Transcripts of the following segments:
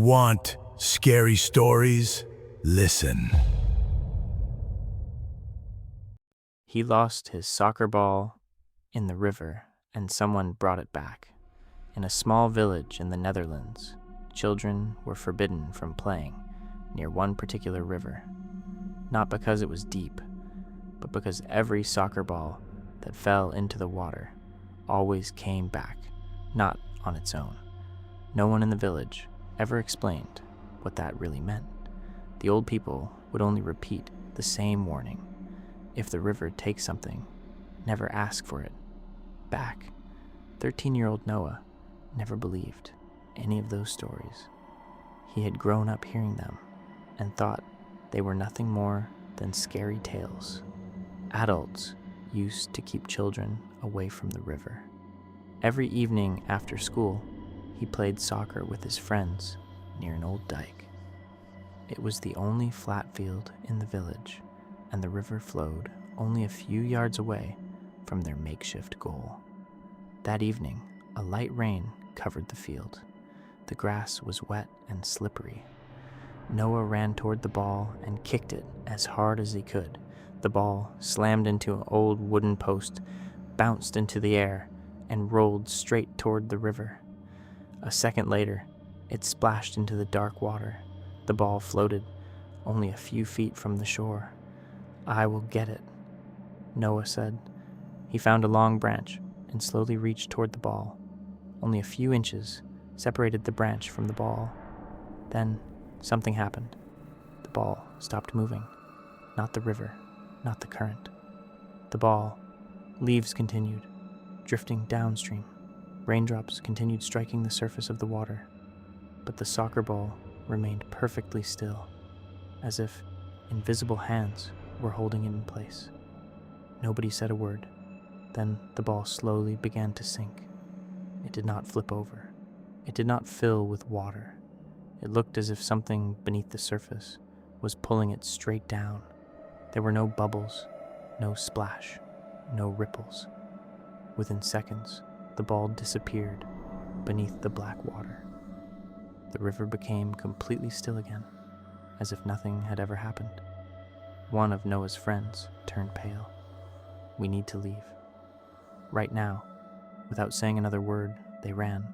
Want scary stories? Listen. He lost his soccer ball in the river, and someone brought it back. In a small village in the Netherlands, children were forbidden from playing near one particular river, not because it was deep, but because every soccer ball that fell into the water always came back, not on its own. No one in the village ever explained what that really meant. The old people would only repeat the same warning. If the river takes something, never ask for it back. 13-year-old Noah never believed any of those stories. He had grown up hearing them and thought they were nothing more than scary tales. Adults used to keep children away from the river. Every evening after school, he played soccer with his friends near an old dike. It was the only flat field in the village, and the river flowed only a few yards away from their makeshift goal. That evening, a light rain covered the field. The grass was wet and slippery. Noah ran toward the ball and kicked it as hard as he could. The ball slammed into an old wooden post, bounced into the air, and rolled straight toward the river. A second later, it splashed into the dark water. The ball floated only a few feet from the shore. "I will get it," Noah said. He found a long branch and slowly reached toward the ball. Only a few inches separated the branch from the ball. Then something happened. The ball stopped moving. Not the river, not the current. The ball. Leaves continued, drifting downstream. Raindrops continued striking the surface of the water, but the soccer ball remained perfectly still, as if invisible hands were holding it in place. Nobody said a word. Then the ball slowly began to sink. It did not flip over. It did not fill with water. It looked as if something beneath the surface was pulling it straight down. There were no bubbles, no splash, no ripples. Within seconds, the ball disappeared beneath the black water. The river became completely still again, as if nothing had ever happened. One of Noah's friends turned pale. "We need to leave. Right now." Without saying another word, they ran.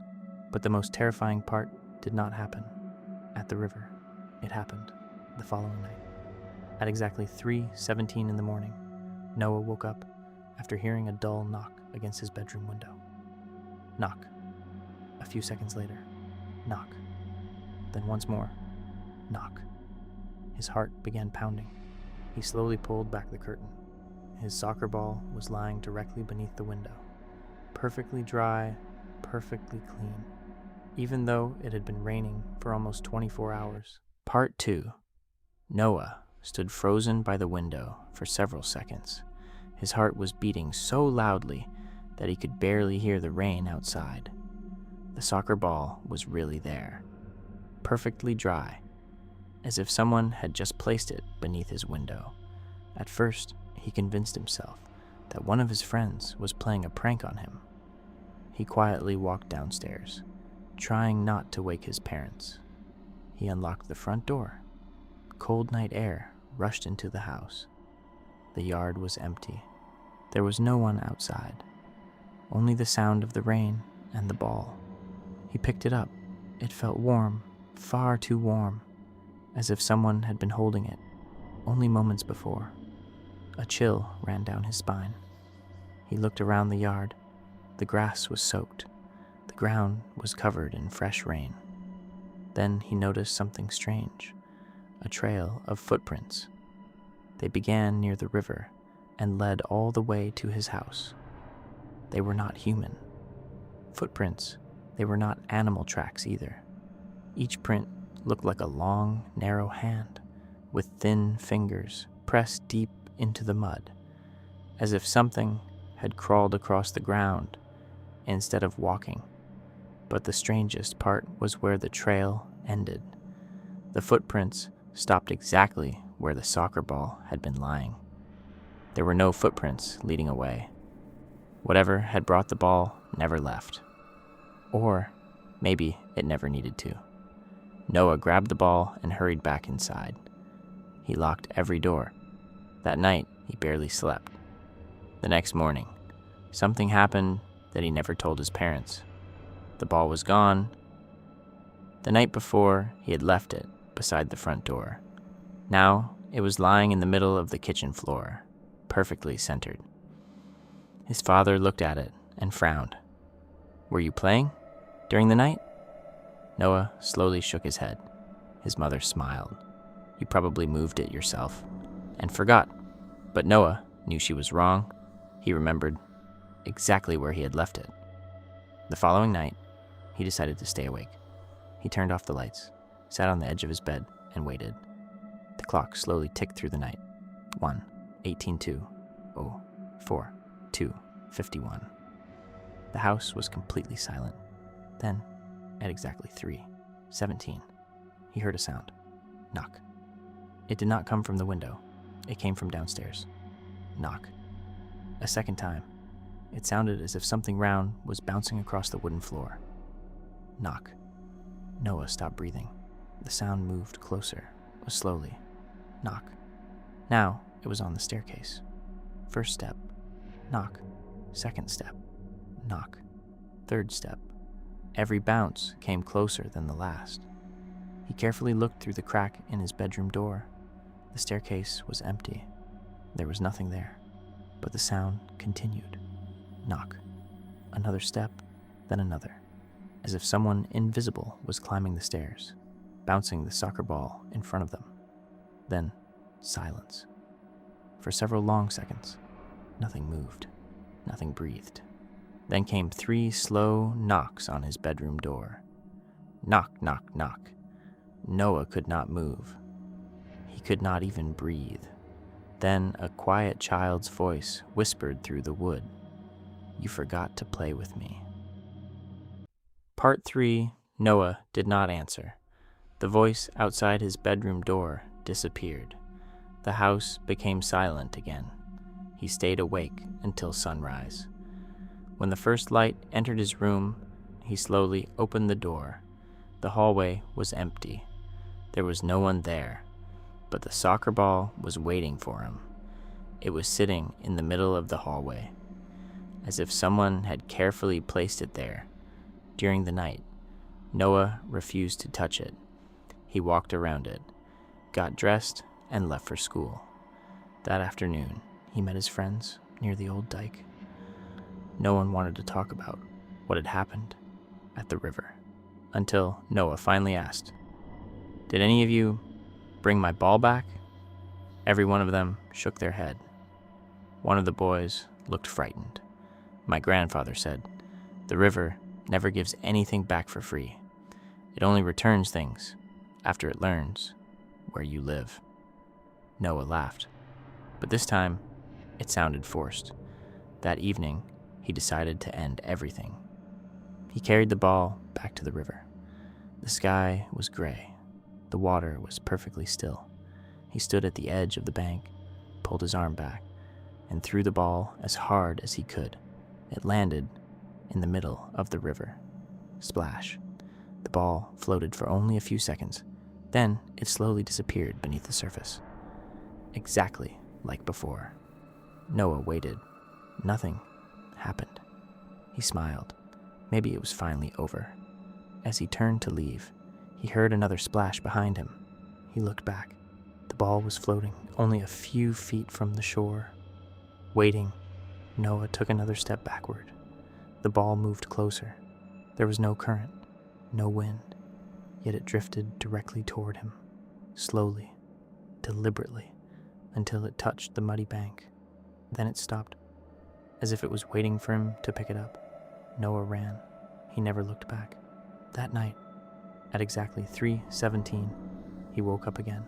But the most terrifying part did not happen at the river. It happened the following night. At exactly 3:17 in the morning, Noah woke up after hearing a dull knock against his bedroom window. Knock. A few seconds later, knock. Then once more, knock. His heart began pounding. He slowly pulled back the curtain. His soccer ball was lying directly beneath the window. Perfectly dry, perfectly clean, even though it had been raining for almost 24 hours. Part 2. Noah stood frozen by the window for several seconds. His heart was beating so loudly that he could barely hear the rain outside. The soccer ball was really there, perfectly dry, as if someone had just placed it beneath his window. At first, he convinced himself that one of his friends was playing a prank on him. He quietly walked downstairs, trying not to wake his parents. He unlocked the front door. Cold night air rushed into the house. The yard was empty. There was no one outside, only the sound of the rain and the ball. He picked it up. It felt warm, far too warm, as if someone had been holding it only moments before. A chill ran down his spine. He looked around the yard. The grass was soaked. The ground was covered in fresh rain. Then he noticed something strange, a trail of footprints. They began near the river and led all the way to his house. They were not human footprints. They were not animal tracks either. Each print looked like a long, narrow hand with thin fingers pressed deep into the mud, as if something had crawled across the ground instead of walking. But the strangest part was where the trail ended. The footprints stopped exactly where the soccer ball had been lying. There were no footprints leading away. Whatever had brought the ball never left. Or maybe it never needed to. Noah grabbed the ball and hurried back inside. He locked every door. That night, he barely slept. The next morning, something happened that he never told his parents. The ball was gone. The night before, he had left it beside the front door. Now, it was lying in the middle of the kitchen floor, perfectly centered. His father looked at it and frowned. "Were you playing during the night?" Noah slowly shook his head. His mother smiled. "You probably moved it yourself and forgot." But Noah knew she was wrong. He remembered exactly where he had left it. The following night, he decided to stay awake. He turned off the lights, sat on the edge of his bed, and waited. The clock slowly ticked through the night. 1, 18:02, 0, 4, 2, 51. The house was completely silent. Then, at exactly 3:17, he heard a sound. Knock. It did not come from the window. It came from downstairs. Knock. A second time. It sounded as if something round was bouncing across the wooden floor. Knock. Noah stopped breathing. The sound moved closer, slowly. Knock. Now it was on the staircase. First step. Knock. Second step. Knock. Third step. Every bounce came closer than the last. He carefully looked through the crack in his bedroom door. The staircase was empty. There was nothing there, but the sound continued. Knock. Another step, then another, as if someone invisible was climbing the stairs, bouncing the soccer ball in front of them. Then, silence. For several long seconds, nothing moved, nothing breathed. Then came 3 slow knocks on his bedroom door. Knock, knock, knock. Noah could not move. He could not even breathe. Then a quiet child's voice whispered through the wood, "You forgot to play with me." Part 3, Noah did not answer. The voice outside his bedroom door disappeared. The house became silent again. He stayed awake until sunrise. When the first light entered his room, he slowly opened the door. The hallway was empty. There was no one there, but the soccer ball was waiting for him. It was sitting in the middle of the hallway, as if someone had carefully placed it there. During the night, Noah refused to touch it. He walked around it, got dressed, and left for school. That afternoon, he met his friends near the old dike. No one wanted to talk about what had happened at the river, until Noah finally asked, "Did any of you bring my ball back?" Every one of them shook their head. One of the boys looked frightened. "My grandfather said, 'The river never gives anything back for free. It only returns things after it learns where you live.'" Noah laughed, but this time it sounded forced. That evening, he decided to end everything. He carried the ball back to the river. The sky was gray. The water was perfectly still. He stood at the edge of the bank, pulled his arm back, and threw the ball as hard as he could. It landed in the middle of the river. Splash. The ball floated for only a few seconds. Then it slowly disappeared beneath the surface. Exactly like before. Noah waited. Nothing happened. He smiled. Maybe it was finally over. As he turned to leave, he heard another splash behind him. He looked back. The ball was floating only a few feet from the shore. Waiting, Noah took another step backward. The ball moved closer. There was no current, no wind, yet it drifted directly toward him, slowly, deliberately, until it touched the muddy bank. Then it stopped, as if it was waiting for him to pick it up. Noah ran. He never looked back. That night, at exactly 3:17, he woke up again.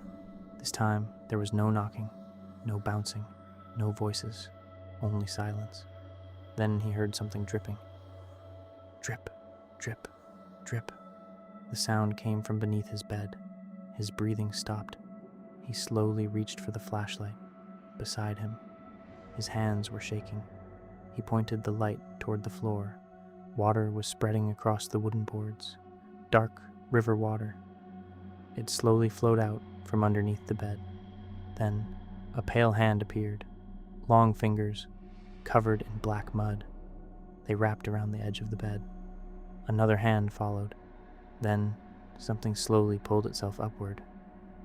This time, there was no knocking, no bouncing, no voices, only silence. Then he heard something dripping. Drip, drip, drip. The sound came from beneath his bed. His breathing stopped. He slowly reached for the flashlight beside him. His hands were shaking. He pointed the light toward the floor. Water was spreading across the wooden boards. Dark river water. It slowly flowed out from underneath the bed. Then a pale hand appeared, long fingers, covered in black mud. They wrapped around the edge of the bed. Another hand followed. Then something slowly pulled itself upward.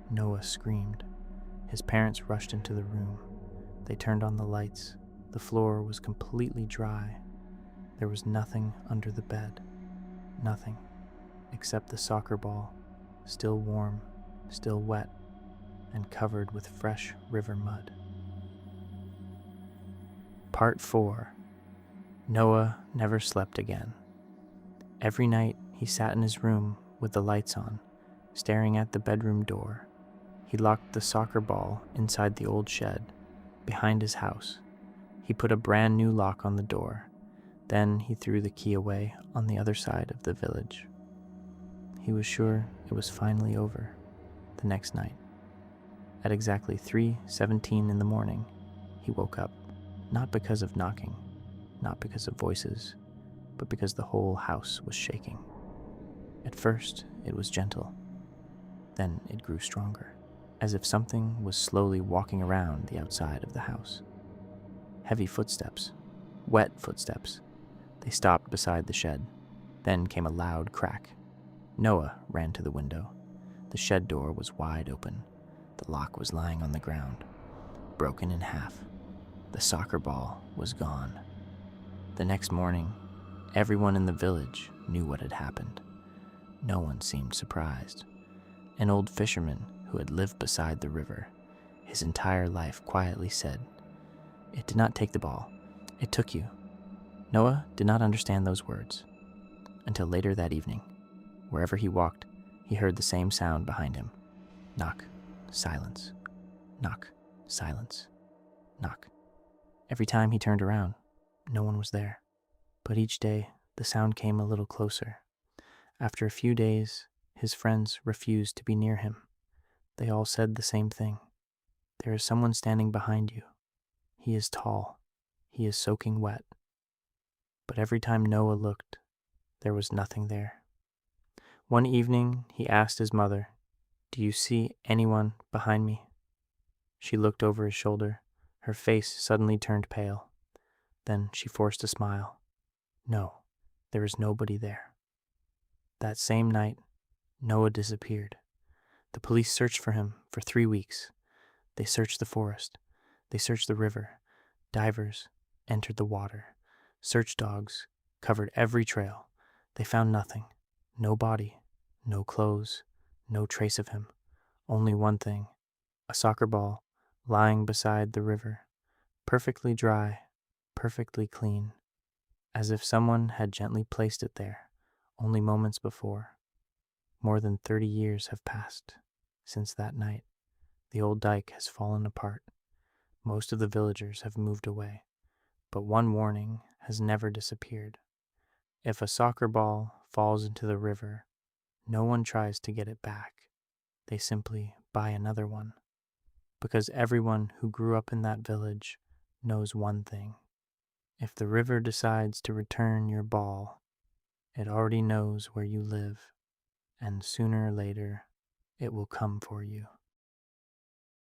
Noah screamed. His parents rushed into the room. They turned on the lights. The floor was completely dry. There was nothing under the bed. Nothing except the soccer ball, still warm, still wet, and covered with fresh river mud. Part 4. Noah never slept again. Every night he sat in his room with the lights on, staring at the bedroom door. He locked the soccer ball inside the old shed, behind his house. He put a brand new lock on the door. Then he threw the key away on the other side of the village. He was sure it was finally over. The next night, at exactly 3:17 in the morning, he woke up, not because of knocking, not because of voices, but because the whole house was shaking. At first, it was gentle. Then it grew stronger, as if something was slowly walking around the outside of the house. Heavy footsteps, wet footsteps. They stopped beside the shed. Then came a loud crack. Noah ran to the window. The shed door was wide open. The lock was lying on the ground, broken in half. The soccer ball was gone. The next morning, everyone in the village knew what had happened. No one seemed surprised. An old fisherman who had lived beside the river his entire life quietly said, "It did not take the ball. It took you." Noah did not understand those words. Until later that evening, wherever he walked, he heard the same sound behind him. Knock, silence. Knock, silence. Knock. Every time he turned around, no one was there. But each day, the sound came a little closer. After a few days, his friends refused to be near him. They all said the same thing. There is someone standing behind you. He is tall. He is soaking wet. But every time Noah looked, there was nothing there. One evening, he asked his mother, "Do you see anyone behind me?" She looked over his shoulder. Her face suddenly turned pale. Then she forced a smile. "No, there is nobody there." That same night, Noah disappeared. The police searched for him for 3 weeks. They searched the forest. They searched the river. Divers entered the water. Search dogs covered every trail. They found nothing. No body, no clothes, no trace of him. Only one thing, a soccer ball lying beside the river, perfectly dry, perfectly clean, as if someone had gently placed it there only moments before. More than 30 years have passed since that night. The old dike has fallen apart. Most of the villagers have moved away. But one warning has never disappeared. If a soccer ball falls into the river, no one tries to get it back. They simply buy another one. Because everyone who grew up in that village knows one thing. If the river decides to return your ball, it already knows where you live, and sooner or later, it will come for you.